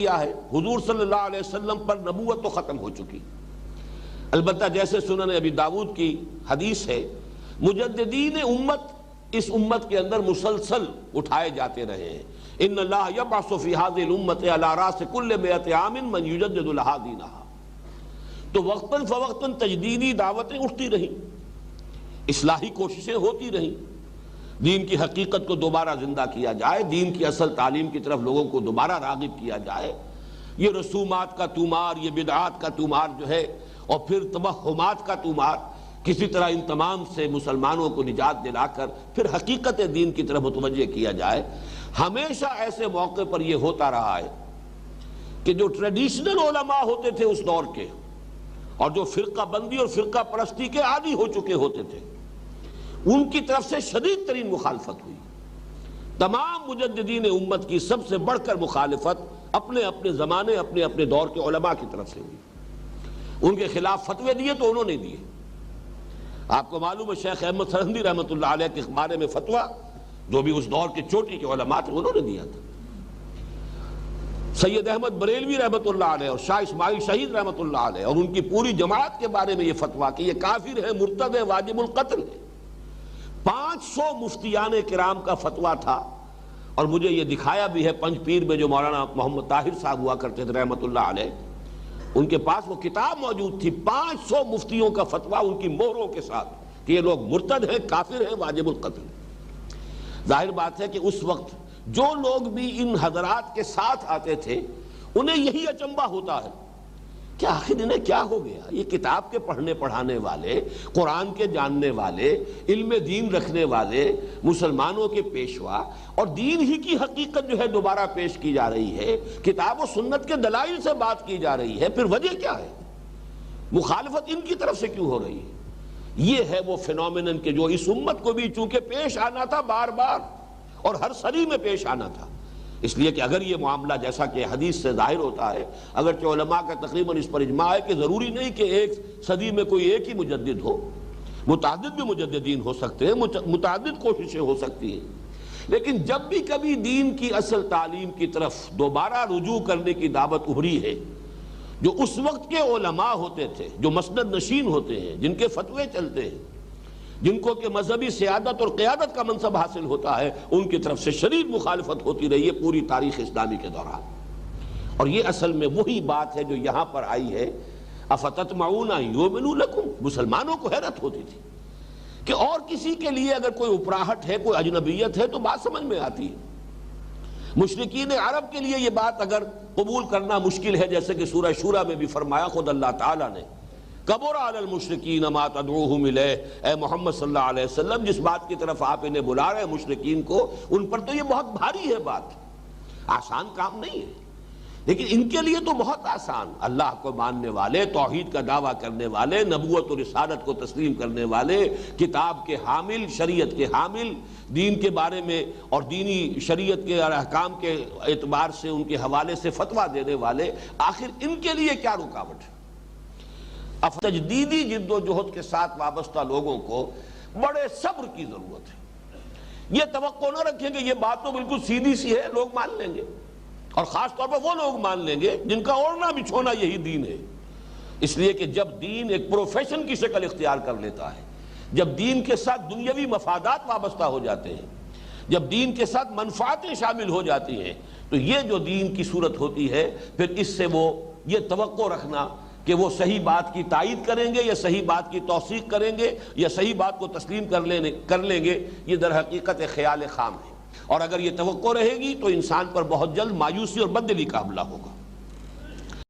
کیا ہے حضور صلی اللہ علیہ وسلم پر نبوت تو ختم ہو چکی، البتہ جیسے سنن ابی داؤد کی حدیث ہے، مجددین امت اس امت کے اندر مسلسل اٹھائے جاتے رہے ہیں۔ ان اللہ یبعث فی هذه الامة علی راس کل 100 عام من یجدد لها دینها، تو وقتاً فوقتاً تجدیدی دعوتیں اٹھتی رہیں، اصلاحی کوششیں ہوتی رہیں، دین کی حقیقت کو دوبارہ زندہ کیا جائے، دین کی اصل تعلیم کی طرف لوگوں کو دوبارہ راغب کیا جائے۔ یہ رسومات کا تومار، یہ بدعات کا تومار جو ہے، اور پھر توہمات کا تومار، کسی طرح ان تمام سے مسلمانوں کو نجات دلا کر پھر حقیقت دین کی طرف متوجہ کیا جائے۔ ہمیشہ ایسے موقع پر یہ ہوتا رہا ہے کہ جو ٹریڈیشنل علماء ہوتے تھے اس دور کے، اور جو فرقہ بندی اور فرقہ پرستی کے عادی ہو چکے ہوتے تھے، ان کی طرف سے شدید ترین مخالفت ہوئی۔ تمام مجددین امت کی سب سے بڑھ کر مخالفت اپنے اپنے زمانے، اپنے اپنے دور کے علماء کی طرف سے ہوئی۔ ان کے خلاف فتوے دیے تو انہوں نے دیے۔ آپ کو معلوم ہے شیخ احمد سرہندی رحمۃ اللہ علیہ کے بارے میں فتویٰ جو بھی اس دور کے چوٹی کے علماء تھے انہوں نے دیا تھا۔ سید احمد بریلوی رحمۃ اللہ علیہ اور شاہ اسماعیل شہید رحمۃ اللہ علیہ اور ان کی پوری جماعت کے بارے میں یہ فتویٰ کہ یہ کافر ہے، مرتد ہے، واجب القتل ہے۔ 500 مفتیان کرام کا فتویٰ تھا، اور مجھے یہ دکھایا بھی ہے پنج پیر میں جو مولانا محمد طاہر صاحب ہوا کرتے تھے رحمۃ اللہ علیہ، ان کے پاس وہ کتاب موجود تھی، 500 مفتیوں کا فتویٰ ان کی مہروں کے ساتھ کہ یہ لوگ مرتد ہیں، کافر ہیں، واجب القتل۔ ظاہر بات ہے کہ اس وقت جو لوگ بھی ان حضرات کے ساتھ آتے تھے انہیں یہی اچنبھا ہوتا ہے کہ آخر انہیں کیا ہو گیا، یہ کتاب کے پڑھنے پڑھانے والے، قرآن کے جاننے والے، علم دین رکھنے والے، مسلمانوں کے پیشوا، اور دین ہی کی حقیقت جو ہے دوبارہ پیش کی جا رہی ہے، کتاب و سنت کے دلائل سے بات کی جا رہی ہے، پھر وجہ کیا ہے؟ مخالفت ان کی طرف سے کیوں ہو رہی ہے؟ یہ ہے وہ فینومینن کہ جو اس امت کو بھی چونکہ پیش آنا تھا بار بار، اور ہر صدی میں پیش آنا تھا۔ اس لیے کہ اگر یہ معاملہ جیسا کہ حدیث سے ظاہر ہوتا ہے، اگرچہ علماء کا تقریباً اس پر اجماع ہے کہ ضروری نہیں کہ ایک صدی میں کوئی ایک ہی مجدد ہو، متعدد بھی مجددین ہو سکتے ہیں، متعدد کوششیں ہو سکتی ہیں، لیکن جب بھی کبھی دین کی اصل تعلیم کی طرف دوبارہ رجوع کرنے کی دعوت ابھری ہے، جو اس وقت کے علماء ہوتے تھے، جو مسند نشین ہوتے ہیں، جن کے فتوے چلتے ہیں، جن کو کہ مذہبی سیادت اور قیادت کا منصب حاصل ہوتا ہے، ان کی طرف سے شدید مخالفت ہوتی رہی ہے پوری تاریخ اسلامی کے دوران۔ اور یہ اصل میں وہی بات ہے جو یہاں پر آئی ہے، افتطمعون ان یؤمنوا لکم، مسلمانوں کو حیرت ہوتی تھی کہ اور کسی کے لیے اگر کوئی اپراہٹ ہے، کوئی اجنبیت ہے تو بات سمجھ میں آتی ہے۔ مشرکین عرب کے لیے یہ بات اگر قبول کرنا مشکل ہے، جیسے کہ سورہ شورى میں بھی فرمایا خود اللہ تعالیٰ نے، کبر علی المشرکین ما تدعوہم الیہ، اے محمد صلی اللہ علیہ وسلم جس بات کی طرف آپ انہیں بلا رہے ہیں مشرکین کو، ان پر تو یہ بہت بھاری ہے، بات آسان کام نہیں ہے، لیکن ان کے لیے تو بہت آسان۔ اللہ کو ماننے والے، توحید کا دعویٰ کرنے والے، نبوت و رسالت کو تسلیم کرنے والے، کتاب کے حامل، شریعت کے حامل، دین کے بارے میں اور دینی شریعت کے اور احکام کے اعتبار سے ان کے حوالے سے فتویٰ دینے والے، آخر ان کے لیے کیا رکاوٹ ہے؟ اب تجدیدی جد و جہد کے ساتھ وابستہ لوگوں کو بڑے صبر کی ضرورت ہے۔ یہ توقع نہ رکھیں کہ یہ بات تو بالکل سیدھی سی ہے، لوگ مان لیں گے، اور خاص طور پر وہ لوگ مان لیں گے جن کا اوڑھنا بچھونا یہی دین ہے۔ اس لیے کہ جب دین ایک پروفیشن کی شکل اختیار کر لیتا ہے، جب دین کے ساتھ دنیاوی مفادات وابستہ ہو جاتے ہیں، جب دین کے ساتھ منفعتیں شامل ہو جاتی ہیں، تو یہ جو دین کی صورت ہوتی ہے، پھر اس سے وہ یہ توقع رکھنا کہ وہ صحیح بات کی تائید کریں گے یا صحیح بات کی توثیق کریں گے یا صحیح بات کو تسلیم کر لیں گے، یہ در حقیقت خیال خام ہے۔ اور اگر یہ توقع رہے گی تو انسان پر بہت جلد مایوسی اور بددلی کا حملہ ہوگا۔